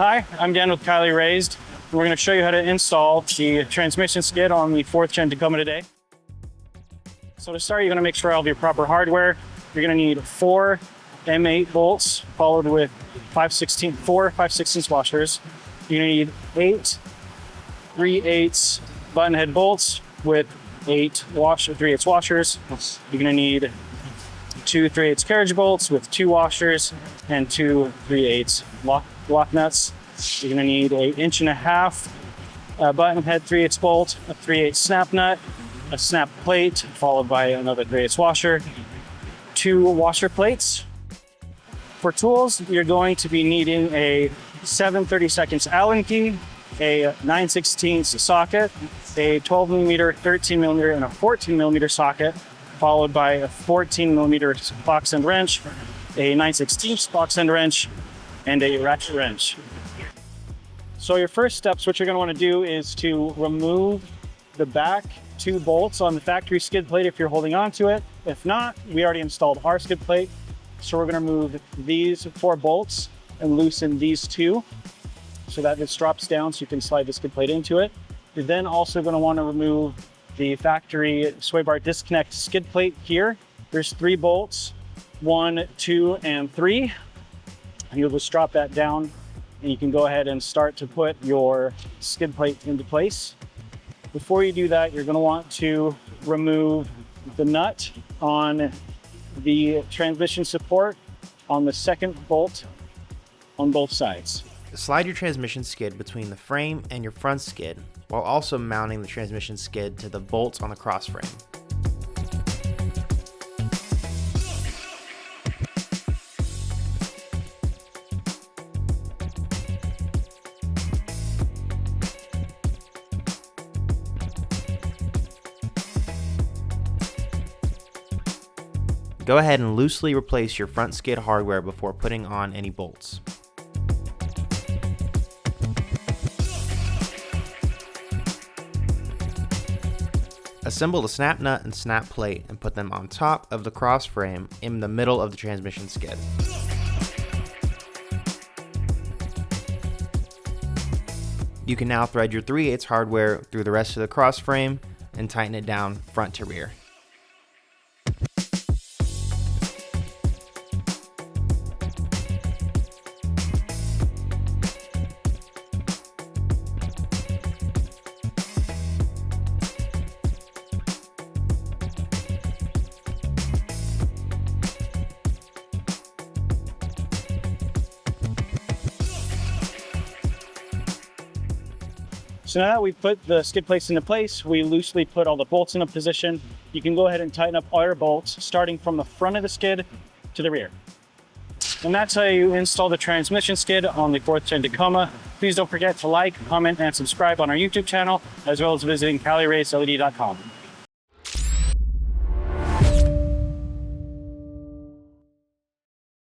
Hi, I'm Dan with Cali. And we're going to show you how to install the transmission skid on the 4th Gen Tacoma today. So to start, you're going to make sure all of your proper hardware. You're going to need 4 M8 bolts followed with 4 5/16 washers. You're going to need 8 3/8 button head bolts with 8 3/8 washers. You're going to need 2 3/8 carriage bolts with 2 washers and 2 3/8 lock nuts. You're going to need an 1.5 inch button head 3/8 bolt, a 3/8 snap nut, a snap plate followed by another 3/8 washer, 2 washer plates. For tools, you're going to be needing a 7/32 Allen key, a 9/16 socket, a 12mm, 13mm, and a 14mm socket, followed by a 14mm box end wrench, a 9/16 box end wrench, and a ratchet wrench. So your first steps, what you're going to want to do is to remove the back 2 bolts on the factory skid plate if you're holding on to it. If not, we already installed our skid plate. So we're going to remove these 4 bolts and loosen these 2 so that this drops down so you can slide the skid plate into it. You're then also going to want to remove the factory sway bar disconnect skid plate here. There's 3 bolts, 1, 2, and 3. And you'll just drop that down and you can go ahead and start to put your skid plate into place. Before you do that, you're going to want to remove the nut on the transmission support on the second bolt on both sides. Slide your transmission skid between the frame and your front skid while also mounting the transmission skid to the bolts on the cross frame. Go ahead and loosely replace your front skid hardware before putting on any bolts. Assemble the snap nut and snap plate and put them on top of the cross frame in the middle of the transmission skid. You can now thread your 3/8 hardware through the rest of the cross frame and tighten it down front to rear. So now that we've put the skid plates into place, we loosely put all the bolts in a position. You can go ahead and tighten up all your bolts, starting from the front of the skid to the rear. And that's how you install the transmission skid on the 4th Gen Tacoma. Please don't forget to like, comment, and subscribe on our YouTube channel, as well as visiting CaliRaceLED.com.